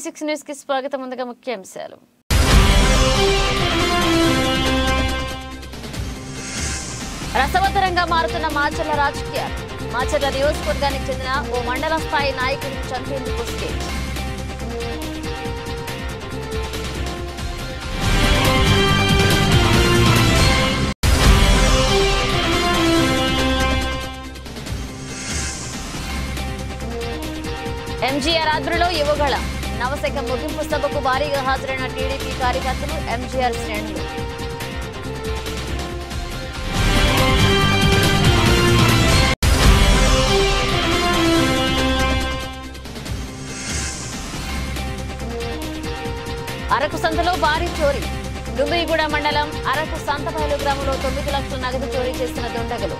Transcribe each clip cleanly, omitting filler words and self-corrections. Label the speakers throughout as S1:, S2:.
S1: V6 news కి స్వాగతం. ముందుగా ముఖ్యాంశాలు. రసవత్తరంగా మారుతున్న మాచర్ల రాజకీయాలు. మాచర్ల నియోజకవర్గానికి చెందిన ఓ మండల స్థాయి నాయకుడిని చంపేందుకు స్కెచ్. ఎంజీఆర్ ఆధ్వర్యంలో యువగళం. నవశకం ముగింపు సభకు భారీగా హాజరైన టీడీపీ కార్యకర్తలు, ఎంజీఆర్ శ్రేణులు. అరకు సంతలో భారీ చోరీ. డుమ్మిరిగూడ మండలం అరకు సంతబయలు గ్రామంలో 9 లక్షల నగదు చోరీ చేసిన దుండగులు.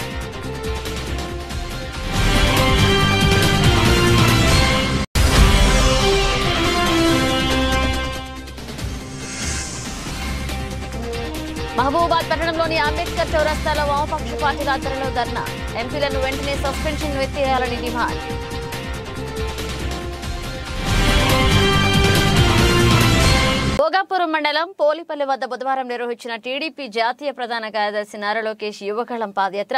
S1: మహబూబాబాద్ పట్టణంలోని అంబేద్కర్ చౌరస్తాలో వామపక్ష పార్టీల ఆధ్వర్యంలో ధర్నా. ఎంపీలను వెంటనే సస్పెన్షన్ ఎత్తివేయాలని డిమాండ్. భోగాపురం మండలం పోలిపల్లి వద్ద బుధవారం నిర్వహించిన టీడీపీ జాతీయ ప్రధాన కార్యదర్శి నారా లోకేష్ యువగళం పాదయాత్ర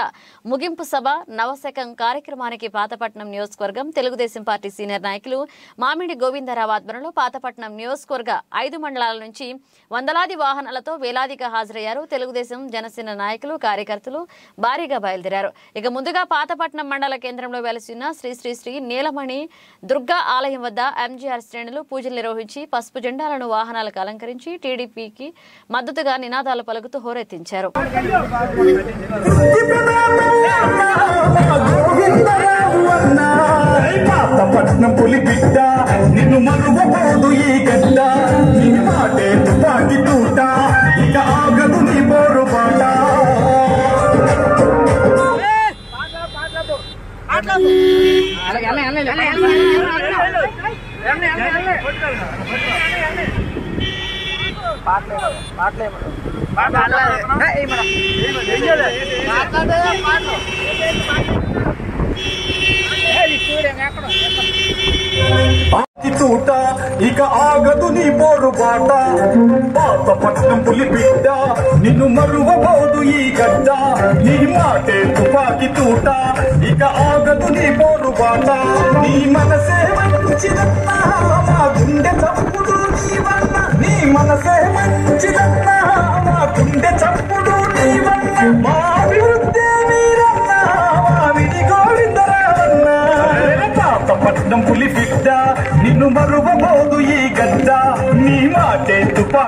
S1: ముగింపు సభ నవశకం కార్యక్రమానికి పాతపట్నం నియోజకవర్గం తెలుగుదేశం పార్టీ సీనియర్ నాయకులు మామిడి గోవిందరావు ఆధ్వర్యంలో పాతపట్నం నియోజకవర్గ 5 మండలాల నుంచి వందలాది వాహనాలతో వేలాదిగా హాజరయ్యారు. తెలుగుదేశం జనసేన నాయకులు కార్యకర్తలు భారీగా బయలుదేరారు. ఇక ముందుగా పాతపట్నం మండల కేంద్రంలో వెలసిన శ్రీ శ్రీ శ్రీ నీలమణి దుర్గా ఆలయం వద్ద ఎంజీఆర్ శ్రేణులు పూజలు నిర్వహించి పసుపు జెండాలను వాహనాలకు అలంకరించి టీడీపీకి మద్దతుగా నినాదాలు పలుకుతూ హోరెత్తించారు.
S2: తూట ఇక ఆగదు నీ పోరు బాట. పాతపట్నం పులి బిడ్డ నిన్ను మరువబోదు ఈ గడ్డ. నీ మాటే తుపాకి తూట ఇక ఆగదు నీ పోరు బాట. నీ మనసే మంచిదన్నా మా గుండె చప్పుడు నీవన్న. నీ మనసే మంచిదన్నా మా గుండె చప్పుడు నీవన్న. మా అభివృద్ధి మీరన్నా మా విధి గోవిందరావన్నా. పాతపట్నం పులి బిడ్డ నిన్ను మరువబోదు ఈ గడ్డ. నీ మాటే తుపా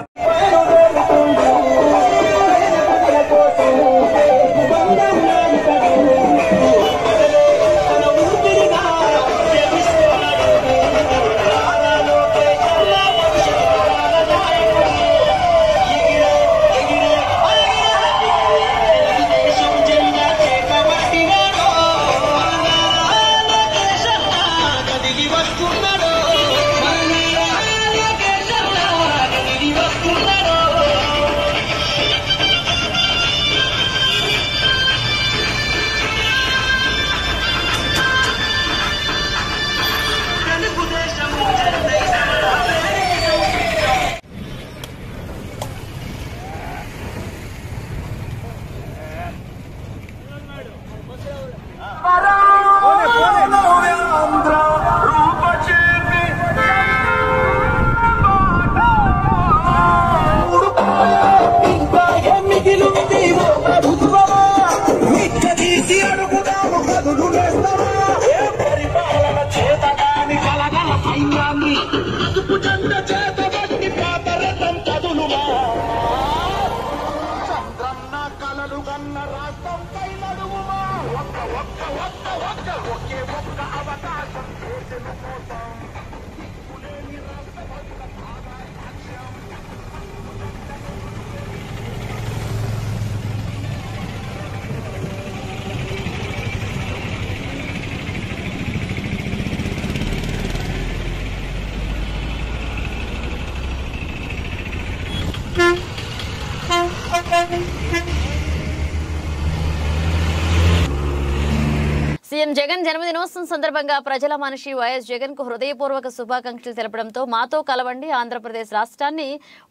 S1: సీఎం జగన్ జన్మదినోత్సవం సందర్భంగా ప్రజల మనిషి వైఎస్ జగన్ కు హృదయపూర్వక శుభాకాంక్షలు తెలపడంతో మాతో కలవండి ఆంధ్రప్రదేశ్ రాష్ట్రాన్ని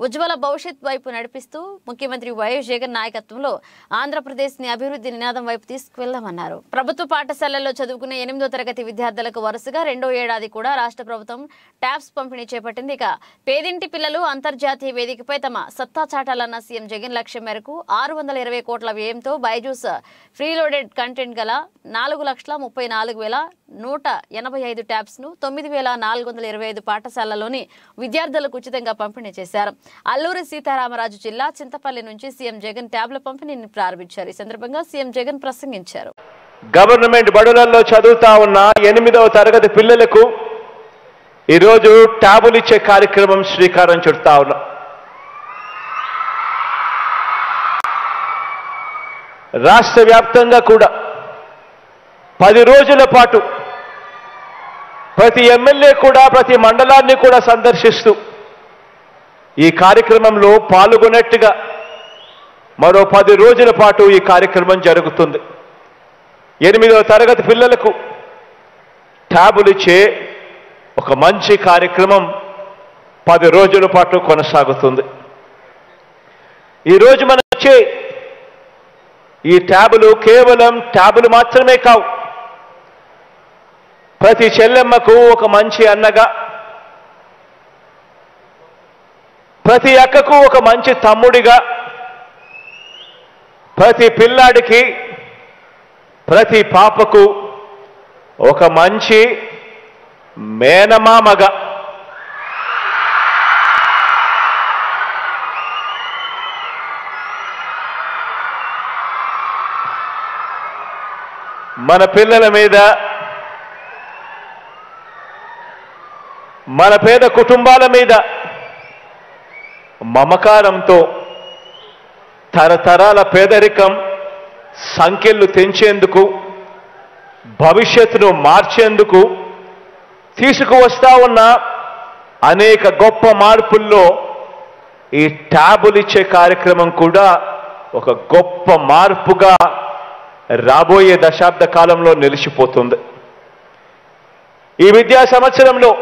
S1: ఉజ్వల భవిష్యత్ వైపు నడిపిస్తూ ముఖ్యమంత్రి వైఎస్ జగన్ నాయకత్వంలో ఆంధ్రప్రదేశ్ ని అభివృద్ధి నినాదం వైపు తీసుకువెళ్లామన్నారు. ప్రభుత్వ పాఠశాలల్లో చదువుకునే 8వ తరగతి విద్యార్థులకు వరుసగా రెండో ఏడాది కూడా రాష్ట్ర ప్రభుత్వం ట్యాబ్స్ పంపిణీ చేపట్టింది. ఇక పేదింటి పిల్లలు అంతర్జాతీయ వేదికపై తమ సత్తా చాటాలన్న సీఎం జగన్ లక్ష్యం మేరకు 620 కోట్ల వ్యయంతో బైజూస్ ఫ్రీలోడెడ్ కంటెంట్ గల 4,34,185 ట్యాబ్స్ ను 9,425 పాఠశాలలోని విద్యార్థులకు ఉచితంగా పంపిణీ చేశారు. అల్లూరి సీతారామరాజు జిల్లా చింతపల్లి నుంచి సీఎం జగన్ ట్యాబ్ల పంపిణీని ప్రారంభించారు. ఈ సందర్భంగా సీఎం జగన్ ప్రసంగించారు.
S3: గవర్నమెంట్ బడులలో చదువుతా ఉన్న 8వ తరగతి పిల్లలకు ఈరోజు ట్యాబులు ఇచ్చే కార్యక్రమం శ్రీకారం చుడతా ఉన్నాం. రాష్ట్ర వ్యాప్తంగా కూడా 10 రోజుల పాటు ప్రతి ఎమ్మెల్యే కూడా ప్రతి మండలాన్ని కూడా సందర్శిస్తూ ఈ కార్యక్రమంలో పాల్గొన్నట్టుగా మరో 10 రోజుల పాటు ఈ కార్యక్రమం జరుగుతుంది. 8వ తరగతి పిల్లలకు ట్యాబులు ఇచ్చే ఒక మంచి కార్యక్రమం 10 రోజుల పాటు కొనసాగుతుంది. ఈరోజు మనం వచ్చే ఈ ట్యాబులు కేవలం ట్యాబులు మాత్రమే కావు. ప్రతి చెల్లెమ్మకు ఒక మంచి అన్నగా, ప్రతి అక్కకు ఒక మంచి తమ్ముడిగా, ప్రతి పిల్లాడికి ప్రతి పాపకు ఒక మంచి మేనమామగా మన పిల్లల మీద మన పేద కుటుంబాల మీద మమకారంతో తరతరాల పేదరికం సంఖ్యలు తెంచేందుకు, భవిష్యత్తును మార్చేందుకు తీసుకువస్తా ఉన్న అనేక గొప్ప మార్పుల్లో ఈ ట్యాబులు ఇచ్చే కార్యక్రమం కూడా ఒక గొప్ప మార్పుగా రాబోయే దశాబ్ద కాలంలో నిలిచిపోతుంది. ఈ విద్యా సంవత్సరంలో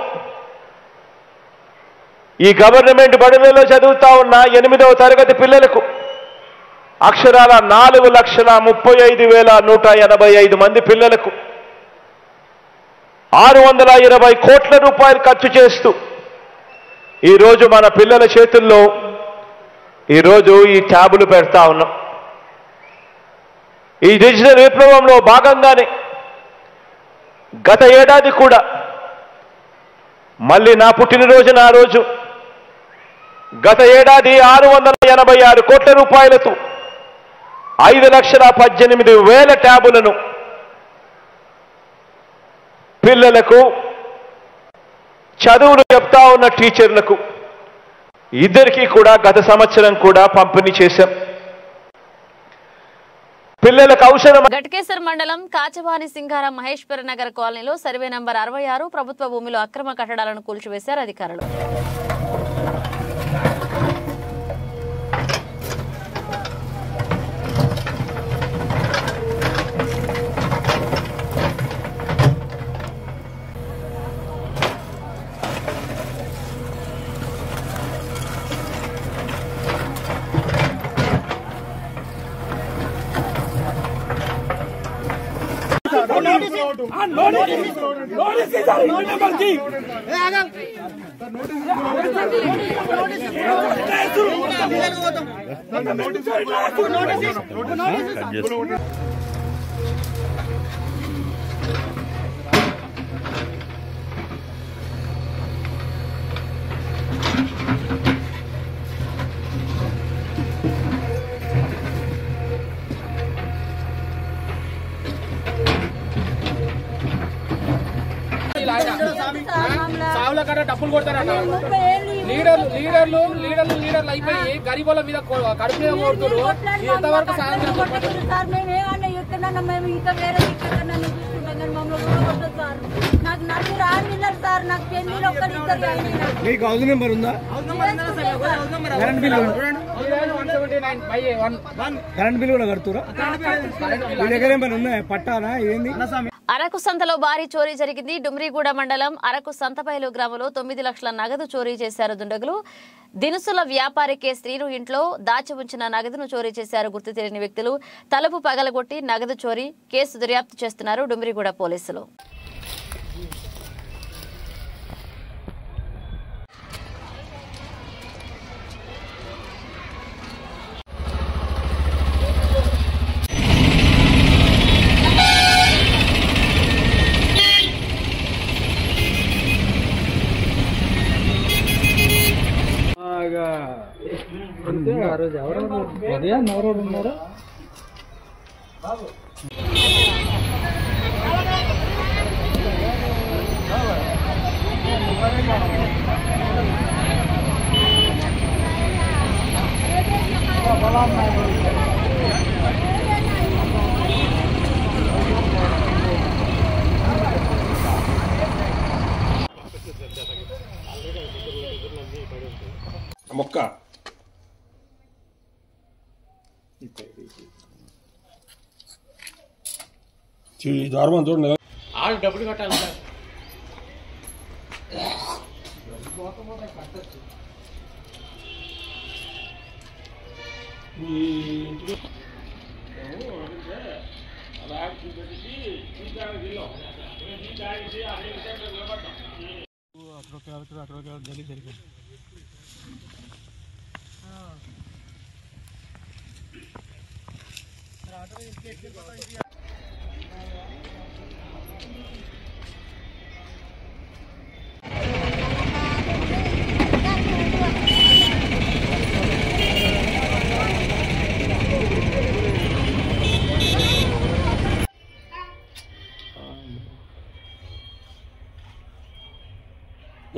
S3: ఈ గవర్నమెంట్ బడులలో చదువుతా ఉన్న 8వ తరగతి పిల్లలకు అక్షరాల 4,35,185 మంది పిల్లలకు 620 కోట్ల రూపాయలు ఖర్చు చేస్తూ ఈరోజు మన పిల్లల చేతుల్లో ఈరోజు ఈ ట్యాబులు పెడతా ఉన్నాం. ఈ డిజిటల్ విప్లవంలో భాగంగానే గత ఏడాది కూడా మళ్ళీ నా పుట్టినరోజున ఆ రోజు గత ఏడాది 686 కోట్ల రూపాయలతో 5,18,000 ట్యాబులను పిల్లలకు, చదువులు చెప్తా ఉన్న టీచర్లకు ఇద్దరికీ కూడా గత సంవత్సరం కూడా పంపిణీ చేశాం. పిల్లలకు అవసరం.
S1: ఘటకేసర్ మండలం కాచవాని సింగారం మహేశ్వర నగర్ కాలనీలో సర్వే నంబర్ 66 ప్రభుత్వ భూమిలో అక్రమ కట్టడాలను కూల్చివేశారు అధికారులు.
S4: డబ్బులు కొడతారట లీడర్లు అయిపోయి గరీబుల మీద కడుపు మీద కొడుతున్నారు. ఎంతవరకు
S5: మీకు హౌస్ నెంబర్ ఉందా? కరెంట్ బిల్ కరెంట్ బిల్ కూడా కడుతురా? మీ దగ్గర ఏమైనా ఉన్నాయా? పట్టానా ఏంది?
S1: అరకు సంతలో భారీ చోరీ జరిగింది. డుమ్రిగూడ మండలం అరకు సంతపైలు గ్రామంలో 9 లక్షల నగదు చోరీ చేశారు దుండగులు. దినుసుల వ్యాపారి కె శ్రీను ఇంట్లో దాచి ఉంచిన నగదును చోరీ చేశారు గుర్తు తెలియని వ్యక్తులు. తలుపు పగలగొట్టి నగదు చోరీ కేసు దర్యాప్తు చేస్తున్నారు డుమ్రిగూడ పోలీసులు.
S5: ఆ రోజు ఎవరు ఉదయం ఎవరెవరు ఉన్నారు?
S6: మొక్క దారుణం చూడండి.
S4: వాళ్ళు డబ్బులు కట్టాలి సార్.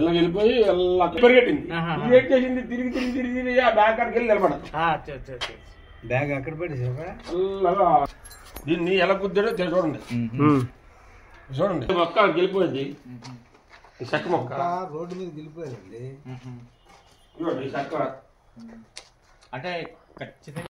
S6: ఇలా వెళ్ళిపోయి పరిగెట్టింది. ఏం చేసింది? తిరిగి తిరిగి తిరిగి తిరిగి ఆ బ్యాగ్ కాడికి వెళ్ళి నిలబడదు.
S5: బ్యాగ్ అక్కడ పెట్టేసావా?
S6: దీన్ని ఎలా కుద్దాడో చూడండి. చూడండి మొక్క వెళ్ళిపోయింది. చెక్క మొక్క
S5: రోడ్డు మీద వెళ్ళిపోయారండి.
S6: చూడండి చెక్క
S4: అంటే ఖచ్చితంగా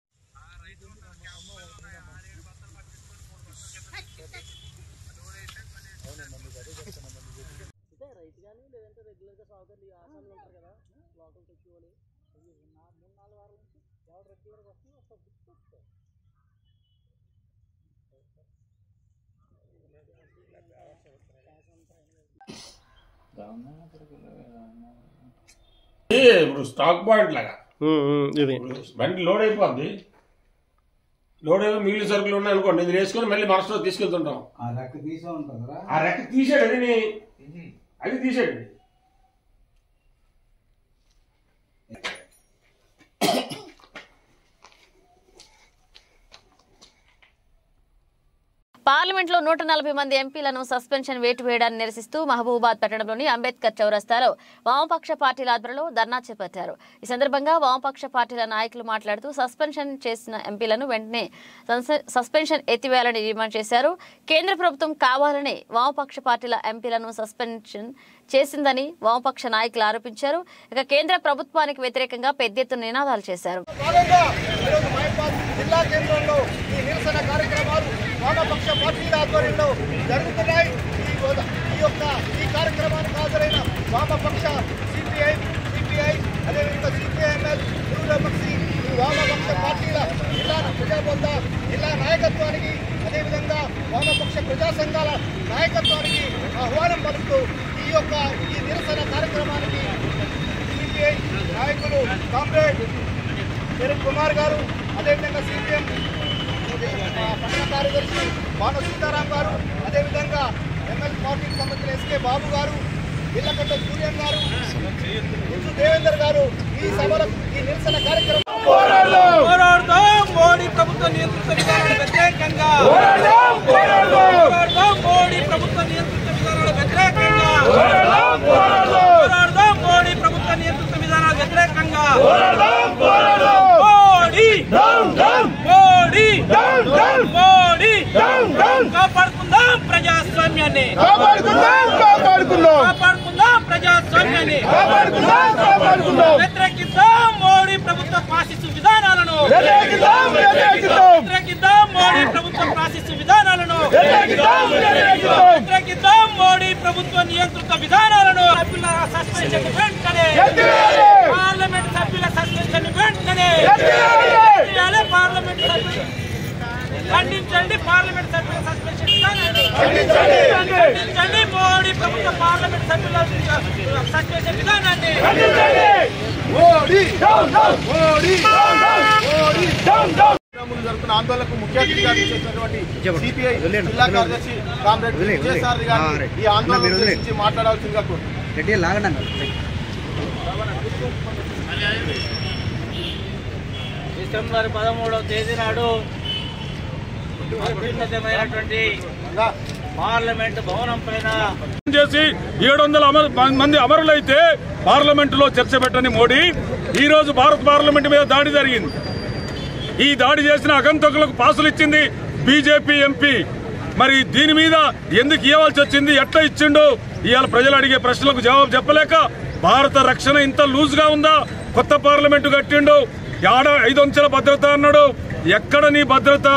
S6: ఇప్పుడు స్టాక్ పాయింట్ లాగా బండి లోడ్ అయిపోద్ది. లోడ్ అయిపోయి మిగిలిన సరుకులు ఉన్నాయి అనుకోండి, ఇది వేసుకొని మళ్ళీ మరుసటి తీసుకెళ్తుంటాం.
S5: ఆ రెక్క తీసా ఉంటుందా?
S6: ఆ రెక్క తీసాడు, అది తీసాడు.
S1: పార్లమెంట్లో 140 మంది ఎంపీలను సస్పెన్షన్ వేటు వేయడాన్ని నిరసిస్తూ మహబూబాబాద్ పట్టణంలోని అంబేద్కర్ చౌరస్తాలో వామపక్ష పార్టీల ఆధ్వర్యంలో ధర్నా చేపట్టారు. ఈ సందర్భంగా వామపక్ష పార్టీల నాయకులు మాట్లాడుతూ సస్పెన్షన్ చేసిన ఎంపీలను వెంటనే సస్పెన్షన్ ఎత్తివేయాలని డిమాండ్ చేశారు. కేంద్ర ప్రభుత్వం కావాలని వామపక్ష పార్టీల ఎంపీలను సస్పెన్షన్ చేసిందని వామపక్ష నాయకులు ఆరోపించారు. ఇక కేంద్ర ప్రభుత్వానికి వ్యతిరేకంగా పెద్ద ఎత్తున నినాదాలు చేశారు.
S7: వామపక్ష పార్టీల ఆధ్వర్యంలో జరుగుతున్నాయి. ఈ కార్యక్రమానికి హాజరైన వామపక్ష సిపిఐ అదేవిధంగా సిపిఐఎంఎల్ నిరుపక్షి వామపక్ష పార్టీల జిల్లా ప్రజాబోధ జిల్లా నాయకత్వానికి అదేవిధంగా వామపక్ష ప్రజా సంఘాల నాయకత్వానికి ఆహ్వానం పలుకుతూ ఈ నిరసన కార్యక్రమానికి సిపిఐ నాయకులు కామ్రేడ్ కిరణ్ కుమార్ గారు, అదేవిధంగా సిపిఎం పట్టణ కార్యదర్శి బాణ సీతారాం గారు, అదేవిధంగా ఎంఎల్ పార్టీకి సంబంధించిన ఎస్కే బాబు గారు, ఇళ్లకొండ సూర్యం గారు, ఇంచు దేవేందర్ గారు ఈ సభలకు ఈ నిరసన కార్యక్రమం
S8: మోడీ ప్రభుత్వ నియంత్రిత విధానాల వ్యతిరేకంగా మోడీ ప్రభుత్వ నియంత్రిత విధానాల వ్యతిరేకంగా మోడీ ప్రభుత్వ నియంత్రిత విధానాల వ్యతిరేకంగా మోడీ కాపాడుకుందాం ప్రజాస్వామ్యాన్ని, కాపాడుకుందాం ప్రజాస్వామ్యాన్ని, వ్యతిరేకిద్దాం మోడీ ప్రభుత్వ ఫాసిస్టు విధానాలను, వ్యతిరేకిద్దాం మోడీ ప్రభుత్వ ఫాసిస్టు విధానాలను. ప్రభుత్వ నియంత్రిత విధానాలను సభ్యుల సస్పెన్షన్ వెంటనే పార్లమెంట్ సభ్యుల సస్పెన్షన్ వెంటనే పార్లమెంట్ సభ్యులు ఖండించండి. పార్లమెంట్ సభ్యుల సస్పెన్షన్ విధానాన్ని ఖండించండి. మోడీ ప్రభుత్వ పార్లమెంట్ సభ్యుల సస్పెన్షన్ విధానాన్ని
S7: జరుగుతున్న ఆందోళనకు ముఖ్య అతిథిగా చేసినటువంటి సిపిఐ జిల్లా కార్యదర్శి కామ్రేడ్ విజయసారథి గారు ఈ ఆందోళన గురించి మాట్లాడాల్సిందిగా కోరుతున్నాను.
S8: డిసెంబర్ 13వ తేదీ నాడు అత్యున్నతమైనటువంటి పార్లమెంట్ భవనం పైన
S9: చేసి 700 మంది అమరులైతే పార్లమెంటులో చర్చ పెట్టని మోడీ ఈ రోజు భారత పార్లమెంట్ మీద దాడి జరిగింది. ఈ దాడి చేసిన అగంతకులకు పాసులు ఇచ్చింది బీజేపీ ఎంపీ. మరి దీని మీద ఎందుకు ఇవ్వాల్సి వచ్చింది, ఎట్లా ఇచ్చిండు? ఇవాళ ప్రజలు అడిగే ప్రశ్నలకు జవాబు చెప్పలేక భారత రక్షణ ఇంత లూజ్ గా ఉందా? కొత్త పార్లమెంటు కట్టిండు, 5 అంచెల భద్రత అన్నాడు. ఎక్కడ నీ భద్రత?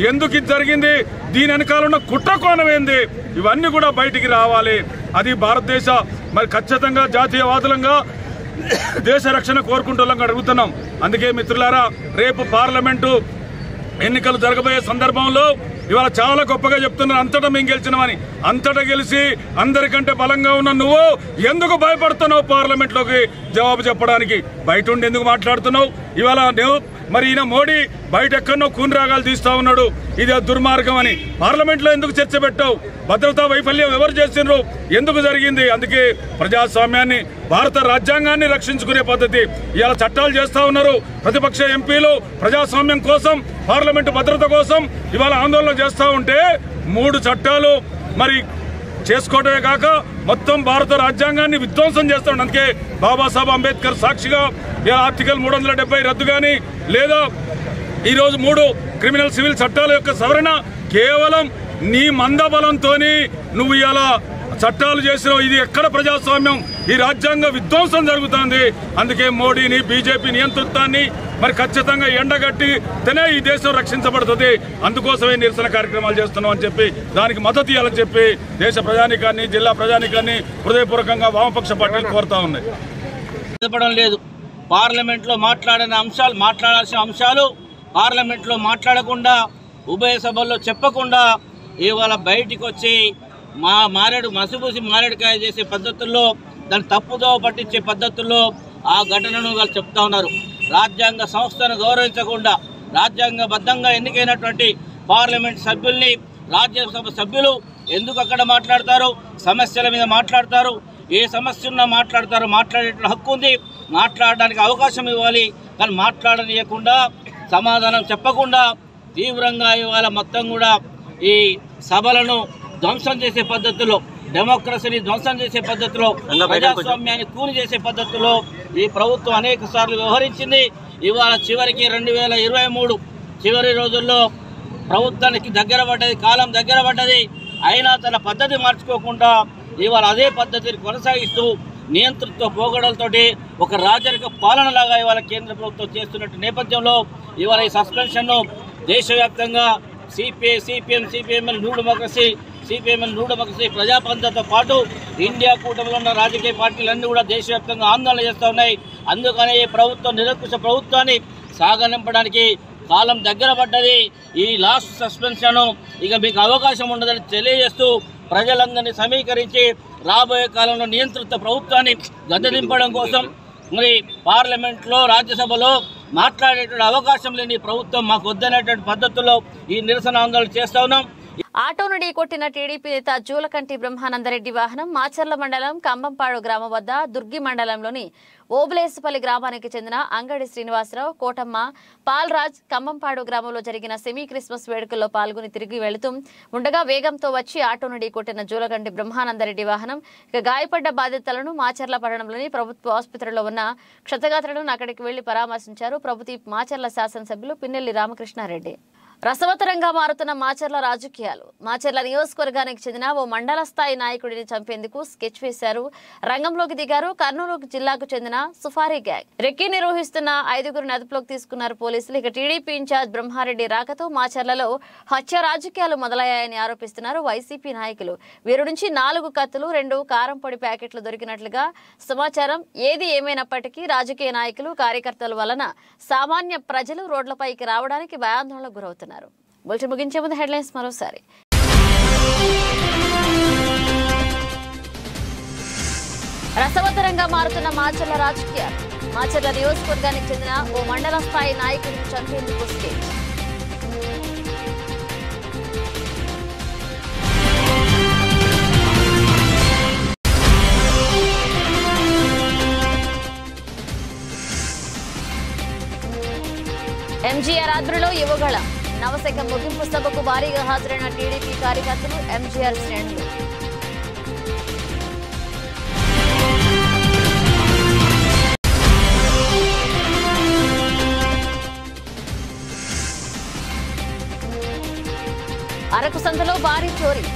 S9: ఎందుకు ఇది జరిగింది? దీని వెనకాల ఉన్న కుట్ర కోణం ఏంది? ఇవన్నీ కూడా బయటికి రావాలి. అది భారతదేశ మరి ఖచ్చితంగా జాతీయవాదులంగా దేశ రక్షణ కోరుకుంటున్నాం అడుగుతున్నాం. అందుకే మిత్రులారా, రేపు పార్లమెంటు ఎన్నికలు జరగబోయే సందర్భంలో ఇవాళ చాలా గొప్పగా చెప్తున్నారు, అంతటా మేము గెలిచినామని. అంతటా గెలిచి అందరికంటే బలంగా ఉన్న నువ్వు ఎందుకు భయపడుతున్నావు పార్లమెంట్లోకి జవాబు చెప్పడానికి? బయట ఉండి ఎందుకు మాట్లాడుతున్నావు? ఇవాళ మరి ఈయన మోడీ బయట ఎక్కడో కూనిరాగాలు తీస్తా ఉన్నాడు. ఇది దుర్మార్గం అని పార్లమెంట్లో ఎందుకు చర్చ పెట్టావు? భద్రతా వైఫల్యం ఎవరు చేసిండ్రు? ఎందుకు జరిగింది? అందుకే ప్రజాస్వామ్యాన్ని, భారత రాజ్యాంగాన్ని రక్షించుకునే పద్ధతి ఇవాళ చట్టాలు చేస్తా ఉన్నారు. ప్రతిపక్ష ఎంపీలు ప్రజాస్వామ్యం కోసం, పార్లమెంటు భద్రత కోసం ఇవాళ ఆందోళన చేస్తా ఉంటే 3 చట్టాలు మరి చేసుకోవడమే కాక మొత్తం భారత రాజ్యాంగాన్ని విధ్వంసం చేస్తాడు. అందుకే బాబాసాహెబ్ అంబేద్కర్ సాక్షిగా ఆర్టికల్ 370 రద్దు గాని, లేదా ఈరోజు 3 క్రిమినల్ సివిల్ చట్టాల యొక్క సవరణ కేవలం నీ మందబలంతోని నువ్వు ఇలా చట్టాలు చేసినావు. ఇది ఎక్కడ ప్రజాస్వామ్యం? ఈ రాజ్యాంగ విధ్వంసం జరుగుతుంది. అందుకే మోడీని, బీజేపీ నియంతృత్వాన్ని మరి ఖచ్చితంగా ఎండగట్టితేనే ఈ దేశం రక్షించబడుతుంది. అందుకోసమే నిరసన కార్యక్రమాలు చేస్తున్నాం అని చెప్పి దానికి మద్దతు ఇవ్వాలని చెప్పి దేశ ప్రజానికాన్ని, జిల్లా ప్రజానికాన్ని హృదయపూర్వకంగా వామపక్ష పార్టీలు కోరుతా ఉన్నాయి.
S8: లేదు పార్లమెంట్లో మాట్లాడాల్సిన అంశాలు పార్లమెంట్లో మాట్లాడకుండా, ఉభయ సభల్లో చెప్పకుండా ఇవాళ బయటికి వచ్చి మసిపూసి మారేడుకాయ చేసే పద్ధతుల్లో, దాన్ని తప్పుదో పట్టించే పద్ధతుల్లో ఆ ఘటనను వాళ్ళు చెప్తా ఉన్నారు. రాజ్యాంగ సంస్థను గౌరవించకుండా రాజ్యాంగబద్ధంగా ఎన్నికైనటువంటి పార్లమెంట్ సభ్యుల్ని, రాజ్యసభ సభ్యులు ఎందుకు అక్కడ మాట్లాడతారు? సమస్యల మీద మాట్లాడతారు. ఏ సమస్య ఉన్నా మాట్లాడతారు. మాట్లాడే హక్కు ఉంది, మాట్లాడడానికి అవకాశం ఇవ్వాలి. కానీ మాట్లాడనీయకుండా, సమాధానం చెప్పకుండా తీవ్రంగా ఇవాళ మొత్తం కూడా ఈ సభలను ధ్వంసం చేసే పద్ధతిలో, డెమోక్రసీని ధ్వంసం చేసే పద్ధతిలో, ప్రజాస్వామ్యాన్ని కూని చేసే పద్ధతిలో ఈ ప్రభుత్వం అనేక సార్లు వ్యవహరించింది. ఇవాళ చివరికి 2023 చివరి రోజుల్లో ప్రభుత్వానికి దగ్గర పడ్డది, కాలం దగ్గర పడ్డది. అయినా తన పద్ధతి మార్చుకోకుండా ఇవాళ అదే పద్ధతిని కొనసాగిస్తూ నియంతృత్వ పోగడలతోటి ఒక రాజరిక పాలనలాగా ఇవాళ కేంద్ర ప్రభుత్వం చేస్తున్నట్టు నేపథ్యంలో ఇవాళ ఈ సస్పెన్షన్ను దేశవ్యాప్తంగా CPI, CPM, CPML, new democracy, CPML, new democracy, ప్రజాపంథతో పాటు ఇండియా కూటమిలో ఉన్న రాజకీయ పార్టీలన్నీ కూడా దేశవ్యాప్తంగా ఆందోళన చేస్తూ ఉన్నాయి. అందుకనే ఈ ప్రభుత్వం, నిరంకుశ ప్రభుత్వాన్ని సాగనింపడానికి కాలం దగ్గర పడ్డది. ఈ లాస్ట్ సస్పెన్షన్ ఇక మీకు అవకాశం ఉండదని తెలియజేస్తూ ప్రజలందరినీ సమీకరించి రాబోయే కాలంలో నియంత్రిత ప్రభుత్వాన్ని గద్దెదింపడం కోసం మరి పార్లమెంట్లో, రాజ్యసభలో మాట్లాడేటువంటి అవకాశం లేని ప్రభుత్వం మాకు వద్దనేటువంటి పద్ధతుల్లో ఈ నిరసన ఆందోళన చేస్తా ఉన్నాం.
S1: ఆటోను ఢీకొట్టిన టీడీపీ నేత జూలకంటి బ్రహ్మానందరెడ్డి వాహనం మాచర్ల మండలం కంబంపాడు గ్రామం వద్ద దుర్గి మండలంలోని ఓబులేసుపల్లి గ్రామానికి చెందిన అంగడి శ్రీనివాసరావు, కోటమ్మ, పాల్రాజ్ కంబంపాడు గ్రామంలో జరిగిన సెమీ క్రిస్మస్ వేడుకల్లో పాల్గొని తిరిగి వెళుతూ ఉండగా వేగంతో వచ్చి ఆటోను ఢీకొట్టిన జూలకంటి బ్రహ్మానందరెడ్డి వాహనం గాయపడ్డ బాధితులను మాచర్ల పట్టణంలోని ప్రభుత్వ ఆసుపత్రిలో ఉన్న క్షతగాత్రులను అక్కడికి వెళ్లి పరామర్శించారు ప్రభుత్వ మాచర్ల శాసనసభ్యులు పిన్నెల్లి రామకృష్ణారెడ్డి. రసవత్తరంగా మారుతున్న మాచర్ల రాజకీయాలు. మాచర్ల నియోజకవర్గానికి చెందిన ఓ మండల స్థాయి నాయకుడిని చంపేందుకు స్కెచ్ వేశారు. రంగంలోకి దిగారు కర్నూలు జిల్లాకు చెందిన సుఫారీ గ్యాంగ్. రెక్కీ నిర్వహిస్తున్న 5గురిని అదుపులోకి తీసుకున్నారు పోలీసులు. ఇక టీడీపీ ఇన్ఛార్జ్ బ్రహ్మారెడ్డి రాకతో మాచర్లలో హత్య రాజకీయాలు మొదలయ్యాయని ఆరోపిస్తున్నారు వైసీపీ నాయకులు. వీరి నుంచి 4 కత్తులు, 2 కారం పొడి ప్యాకెట్లు దొరికినట్లుగా సమాచారం. ఏది ఏమైనప్పటికీ రాజకీయ నాయకులు, కార్యకర్తల వలన సామాన్య ప్రజలు రోడ్లపైకి రావడానికి భయాందోళనకు గురవుతున్నారు. బులెటిన్ ముగించే ముందు హెడ్లైన్స్ మరోసారి. రసవత్తరంగా మారుతున్న మాచర్ల రాజకీయాలు. మాచర్ల నియోజకవర్గానికి చెందిన ఓ మండల స్థాయి నాయకుడిని చంపేందుకు స్కెచ్. ఎంజీఆర్ ఆధ్వర్యంలో యువగళం. నవశకం ముగింపు సభకు భారీగా హాజరైన టీడీపీ కార్యకర్తలు, ఎంజీఆర్ శ్రేణులు. అరకు సంతలో భారీ చోరీ.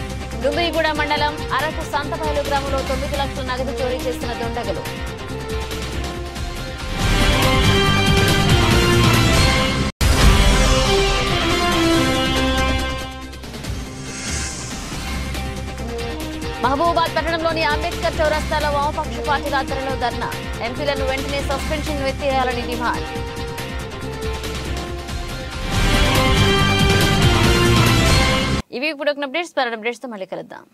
S1: డుమ్మిరిగూడ మండలం అరకు సంతబయలు గ్రామంలో 9 లక్షల నగదు చోరీ చేసిన దుండగులు. మహబూబాబాద్ పట్టణంలోని అంబేద్కర్ చౌరస్తాలో వామపక్ష పార్టీల ఆధ్వర్యంలో ధర్నా. ఎంపీలను వెంటనే సస్పెన్షన్ ఎత్తేయాలని డిమాండ్. ఇవి ఇప్పుడు అప్డేట్స్. అప్డేట్స్ తో మళ్ళీ కలుద్దాం.